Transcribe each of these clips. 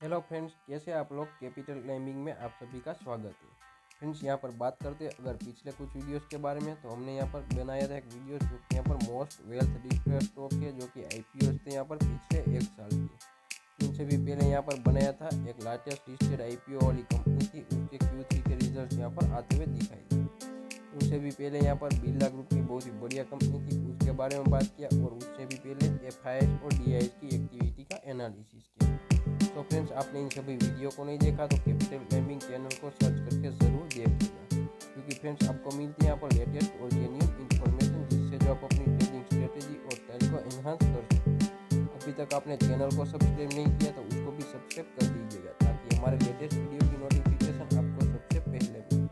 Hello friends, कैसे आप लोग। कैपिटल क्लाइंबिंग में आप सभी का स्वागत है। फ्रेंड्स, यहाँ पर बात करते हैं अगर पिछले कुछ वीडियोस के बारे में, तो हमने यहाँ पर बनाया था एक वीडियो जो कि यहाँ पर मोस्ट वेल्थ डिस्ट्रॉयर स्टॉक है, जो कि आईपीओ थे यहाँ पर पिछले एक साल के। उनसे भी पहले यहाँ पर बनाया था एक लार्जेस्ट लिस्टेड आईपीओ वाली कंपनी थी, उसके Q3 के रिजल्ट यहाँ पर आते हुए दिखाई दिए। उससे भी पहले यहाँ पर बिरला ग्रुप की बहुत ही बढ़िया कंपनी थी, उसके बारे में बात किया। और उससे भी पहले FIS और DIS की एक्टिविटी का एनालिसिस किया। तो फ्रेंड्स, आपने इन सभी वीडियो को नहीं देखा तो कैपिटल क्लाइंबिंग चैनल को सर्च करके ज़रूर देखिएगा, क्योंकि फ्रेंड्स आपको मिलती है यहाँ पर लेटेस्ट और जेन्युइन इन्फॉर्मेशन, जिससे जो आप अपनी ट्रेडिंग स्ट्रेटेजी और स्टाइल को एनहांस कर सकते। अभी तक आपने चैनल को सब्सक्राइब नहीं किया तो उसको भी सब्सक्राइब कर दीजिएगा, ताकि हमारे लेटेस्ट वीडियो की नोटिफिकेशन आपको सबसे पहले मिले।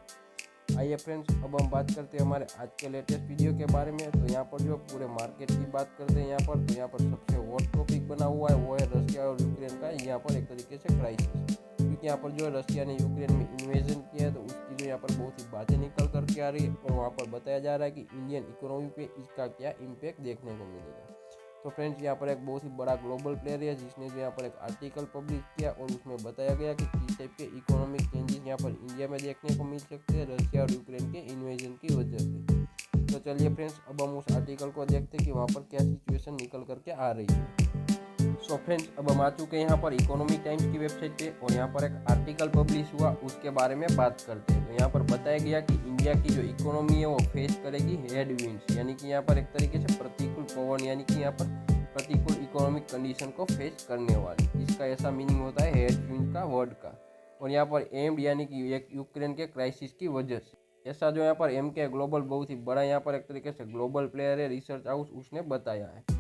आइए फ्रेंड्स, अब हम बात करते हैं हमारे आज के लेटेस्ट वीडियो के बारे में। तो यहाँ पर जो पूरे मार्केट की बात करते हैं तो यहाँ पर सबसे हॉट टॉपिक बना हुआ है वो है रशिया और यूक्रेन का यहाँ पर एक तरीके से क्राइसिस। क्योंकि यहाँ पर जो रशिया ने यूक्रेन में इन्वेजन किया है, तो उसकी जो यहाँ पर बहुत ही बातें निकल करके आ रही है, और वहाँ पर बताया जा रहा है कि इंडियन इकोनॉमी पे इसका क्या इम्पैक्ट देखने को मिलेगा। तो फ्रेंड्स, यहाँ पर एक बहुत ही बड़ा ग्लोबल प्लेयर है जिसने जो यहाँ पर एक आर्टिकल पब्लिश किया, और उसमें बताया गया कि किस टाइप के इकोनॉमिक चेंजेस यहाँ पर इंडिया में देखने को मिल सकते हैं रशिया और यूक्रेन के इन्वेजन की वजह से। तो चलिए फ्रेंड्स, अब हम उस आर्टिकल को देखते हैं कि वहाँ पर क्या सिचुएशन निकल करके आ रही है। सो फ्रेंड्स, अब हम आ चुके हैं यहाँ पर इकोनॉमिक टाइम्स की वेबसाइट पे, और यहाँ पर एक आर्टिकल पब्लिश हुआ, उसके बारे में बात करते हैं। तो यहाँ पर बताया गया कि इंडिया की जो इकोनॉमी है वो फेस करेगी हेडविंड्स, यानी कि यहाँ पर एक तरीके से प्रतिकूल पवन, यानी कि यहाँ पर प्रतिकूल इकोनॉमिक कंडीशन को फेस करने वाली। इसका ऐसा मीनिंग होता है हेडविंड का वर्ड का। और यहाँ पर एम्ड यानी कि एक यूक्रेन के क्राइसिस की वजह से। ऐसा जो यहाँ पर एम के ग्लोबल बहुत ही बड़ा यहाँ पर एक तरीके से ग्लोबल प्लेयर है, रिसर्च हाउस, उसने बताया है।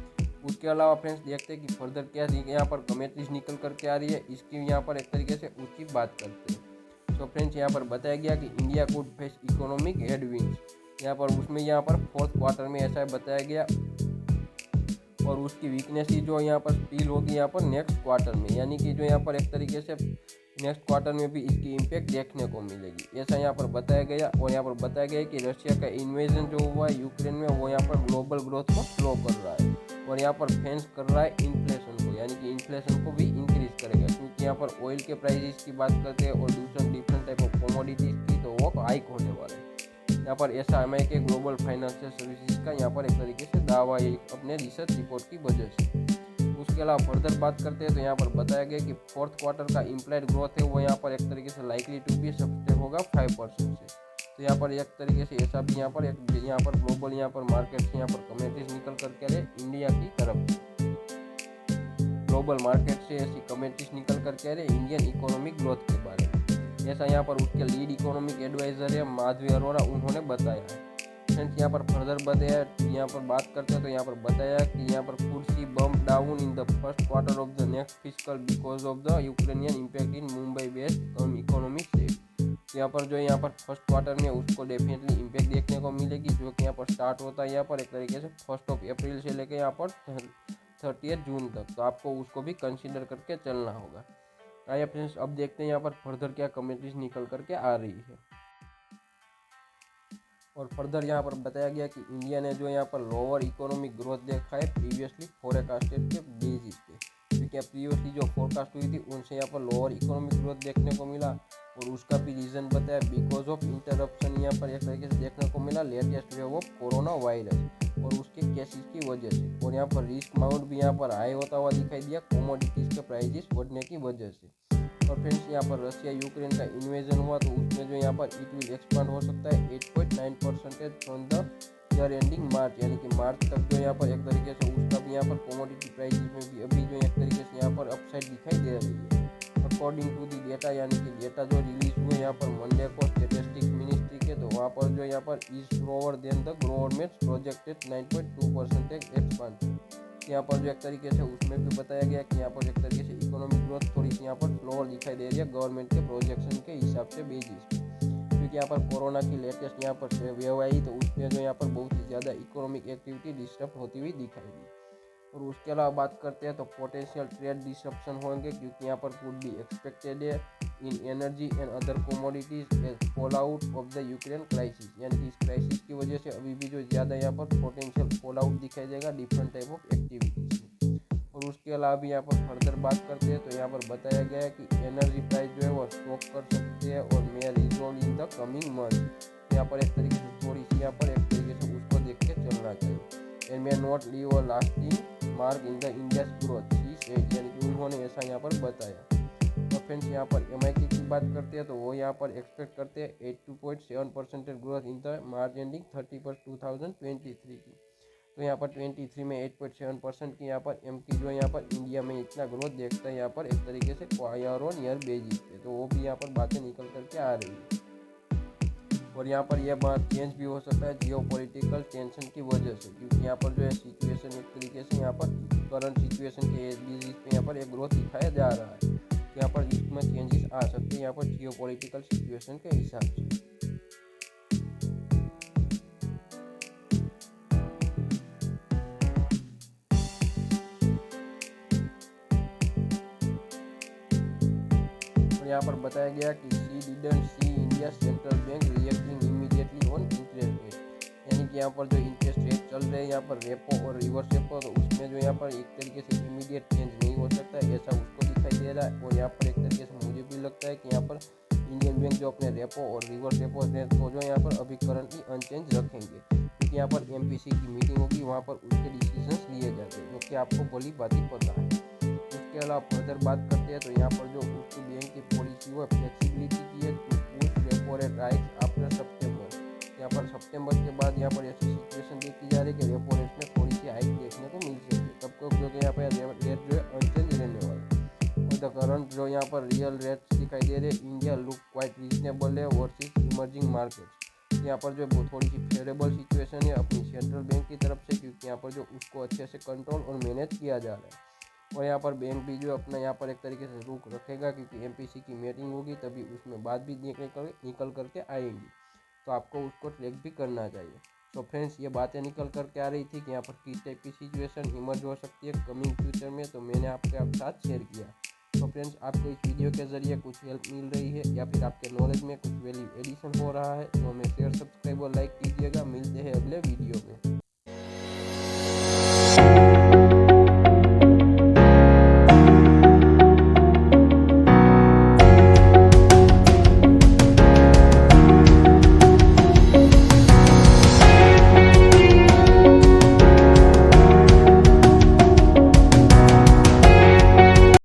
उसके अलावा फ्रेंड्स देखते हैं कि फर्दर क्या यहाँ पर कमेंट्रीज निकल करके आ रही है, इसकी यहाँ पर एक तरीके से उसकी बात करते हैं। तो फ्रेंड्स, यहाँ पर बताया गया कि India could face economic headwinds. यहाँ पर उसमें यहाँ पर फोर्थ क्वार्टर में ऐसा बताया गया, और उसकी वीकनेस ही जो यहाँ पर स्टील होगी यहाँ पर नेक्स्ट क्वार्टर में, यानी कि जो यहाँ पर एक तरीके से नेक्स्ट क्वार्टर में भी इसकी इम्पैक्ट देखने को मिलेगी, ऐसा यहाँ पर बताया गया। और यहाँ पर बताया गया कि रशिया का इन्वेजन जो हुआ है यूक्रेन में, वो यहाँ पर ग्लोबल ग्रोथ को स्लो कर रहा है, और यहाँ पर फेंस कर रहा है इन्फ्लेशन को, यानी कि इन्फ्लेशन को भी इंक्रीज करेगा। क्योंकि यहाँ पर ऑयल के प्राइसेस की बात करते हैं और दूसरा डिफरेंट टाइप ऑफ कमोडिटीज की, तो वो हाइक होने वाला है। यहाँ पर ऐसा हमें कि ग्लोबल फाइनेंशियल सर्विसेज का यहाँ पर एक तरीके से दावा है अपने रिसर्च रिपोर्ट की वजह से। उसके अलावा फर्दर बात करते हैं तो यहाँ पर बताया गया कि फोर्थ क्वार्टर का इम्प्लाइड ग्रोथ है वो यहाँ पर एक तरीके से लाइकली टू बी सब्सटेबल होगा 5% से। तो यहाँ पर एक तरीके से ऐसा भी यहाँ पर ग्लोबल यहाँ पर मार्केट से यहाँ पर कमेंट्रीज निकल करके रहे इंडिया की तरफ से। ग्लोबल मार्केट से ऐसी कमेंट्रीज निकल करके रहे इंडियन इकोनॉमिक ग्रोथ के बारे में। ऐसा यहाँ पर उसके लीड इकोनॉमिक एडवाइजर है माधवी अरोड़ा, उन्होंने बताया है। फ्रेंड्स, यहाँ पर फर्दर बताया, यहाँ पर बात करते हैं तो यहाँ पर बताया कि यहाँ पर could see bump down in the first quarter of the next fiscal because of the Ukrainian impact in Mumbai based economic state. तो यहाँ पर जो यहाँ पर फर्स्ट क्वार्टर में उसको डेफिनेटली इम्पैक्ट देखने को मिलेगी, जो कि यहाँ पर स्टार्ट होता है यहाँ पर एक तरीके से 1 अप्रैल से लेकर यहाँ पर 30 जून तक। तो आपको उसको भी कंसिडर करके चलना होगा। आइए फ्रेंड्स, अब देखते हैं यहाँ पर फर्दर क्या कमेंट्रीज निकल करके आ रही है। और फर्दर यहाँ पर बताया गया कि इंडिया ने जो यहाँ पर लोअर इकोनॉमिक ग्रोथ देखा है प्रीवियसली फोरकास्टेड के बेसिस पे, क्योंकि प्रीवियसली जो फोरकास्ट हुई थी उनसे यहाँ पर लोअर इकोनॉमिक ग्रोथ देखने को मिला, और उसका भी रीज़न बताया बिकॉज ऑफ इंटरप्शन यहाँ पर एक तरीके से देखने को मिला latest wave of corona virus और उसके केसेस की वजह से। और यहाँ पर रिस्क अमाउंट भी यहाँ पर हाई होता हुआ दिखाई दिया कमोडिटीज़ के प्राइजेस बढ़ने की वजह से। और फ्रेंड्स, यहाँ पर रशिया यूक्रेन का इन्वेजन हुआ, तो उसमें जो यहाँ पर इट विल एक्सपांड हो सकता है 8.9% फ्रॉम द ईयर एंडिंग मार्च, यानी कि मार्च तक जो यहाँ पर एक तरीके से उसका भी यहाँ पर कमोडिटी प्राइस में भी अभी जो एक तरीके से यहाँ पर अपसाइड दिखाई दे रही है अकॉर्डिंग टू दी डेटा, यानी कि डेटा जो रिलीज हुए यहाँ पर मंडे को स्टेटिस्टिक्स मिनिस्ट्री के। तो वहाँ पर जो यहाँ पर is slower then the government projected 9.2% expansion. यहाँ पर जो एक तरीके से उसमें भी बताया गया कि यहाँ पर एक तरीके से इकोनॉमिक ग्रोथ थोड़ी सी यहाँ पर स्लोअर दिखाई दे रही है गवर्नमेंट के प्रोजेक्शन के हिसाब से बेसिस पे, क्योंकि यहाँ पर कोरोना की लेटेस्ट यहाँ पर वेव आई, तो उसमें जो यहाँ पर बहुत ही ज़्यादा इकोनॉमिक एक्टिविटी डिस्टर्ब होती हुई दिखाई दी। और उसके अलावा बात करते हैं तो पोटेंशियल ट्रेड डिस्ट्रप्शन होंगे, क्योंकि यहाँ पर कुड बी एक्सपेक्टेड है in energy and other commodities as fall out of the Ukraine crisis, यानी कि इस क्राइसिस की वजह से अभी भी जो ज़्यादा यहाँ पर पोटेंशियल फॉल आउट दिखाई देगा डिफरेंट टाइप ऑफ एक्टिविटीज। और उसके अलावा भी यहाँ पर फर्दर बात करते हैं तो यहाँ पर बताया गया है कि एनर्जी प्राइस जो है वो स्टॉक कर सकते हैं और may resolve in the coming month. यहाँ पर एक तरीके से थोड़ी सी यहाँ पर एक तरीके से उसको देख के चलना चाहिए। And may not leave a lasting mark in the India's growth, यानी कि उन्होंने ऐसा यहाँ पर बताया। तो फ्रेंड्स यहाँ पर MIT की बात करते हैं तो वो यहाँ पर एक्सपेक्ट करते हैं 82.7% growth in the March ending 31/2023 की। तो यहाँ पर 23 में 8.7% की यहाँ पर की जो यहाँ पर इंडिया में इतना ग्रोथ देखता है यहाँ पर एक तरीके से ईयर ऑन ईयर बेसिस पे, तो वो भी यहाँ पर बातें निकल करके आ रही है। और यहाँ पर यह बात चेंज भी हो सकता है जियो पॉलिटिकल टेंशन की वजह से, क्योंकि यहाँ पर जो है सिचुएशन एक तरीके से यहाँ पर करंट सिचुएशन के बेसिस पे यहाँ पर एक ग्रोथ दिखाया जा रहा है। तो यहाँ पर इसमें चेंजेस आ सकते हैं यहाँ पर जियो पॉलिटिकल सिचुएशन के हिसाब से। यहाँ पर बताया गया कि she didn't see India central bank reacting immediately on interest rate, यानी कि यहाँ पर जो इंटरेस्ट रेट चल रहे हैं यहाँ पर रेपो और रिवर्स रेपो, तो उसमें जो यहाँ पर एक तरीके से इमीडिएट चेंज नहीं हो सकता है, ऐसा उसको दिखाई दे रहा है। और यहाँ पर एक तरीके से मुझे भी लगता है कि यहाँ पर इंडियन बैंक जो अपने रेपो और रिवर्स रेपो रेट को जो यहाँ पर अभी करंटली अनचेंज रखेंगे, क्योंकि यहाँ पर MPC की मीटिंग होगी, वहाँ पर उसके डिसीजंस लिए जाते हैं, जो कि आपको भली बात ही पता है। उसके अलावा फर्दर बात करते हैं तो यहाँ पर जो उसकी बैंक की पॉलिसी वो फ्लेक्सिबिलिटी की है to push repo rate rise after सितंबर। यहाँ पर सितंबर के बाद यहाँ पर ऐसी सिचुएशन देखी जा रही है कि रेपो रेट में थोड़ी सी हाइक देखने को मिल सकती है, तब तक जो कि यहाँ पर रेट जो है अनचेंज रहने वाला है। और द करंट जो यहाँ पर रियल रेट दिखाई दे रहे हैं इंडिया लुक क्वाइट रीजनेबल है वर्सेस इमर्जिंग मार्केट्स। यहाँ पर जो थोड़ी सी फेवरेबल सिचुएशन है अपनी सेंट्रल बैंक की तरफ से, क्योंकि यहाँ पर जो उसको अच्छे से कंट्रोल और मैनेज किया जा रहा है। और यहाँ पर बैंक भी जो अपना यहाँ पर एक तरीके से रुख रखेगा, क्योंकि MPC की मीटिंग होगी तभी उसमें बात भी निकल करके आएंगी, तो आपको उसको ट्रैक भी करना चाहिए। तो फ्रेंड्स ये बातें निकल करके आ रही थी कि यहाँ पर किस टाइप की सिचुएशन इमर्ज हो सकती है कमिंग फ्यूचर में, तो मैंने आपके साथ शेयर किया। तो फ्रेंड्स आपको इस वीडियो के ज़रिए कुछ हेल्प मिल रही है या फिर आपके नॉलेज में कुछ वैल्यू एडिशन हो रहा है तो हमें शेयर, सब्सक्राइब और लाइक कीजिएगा। मिलते हैं अगले वीडियो में।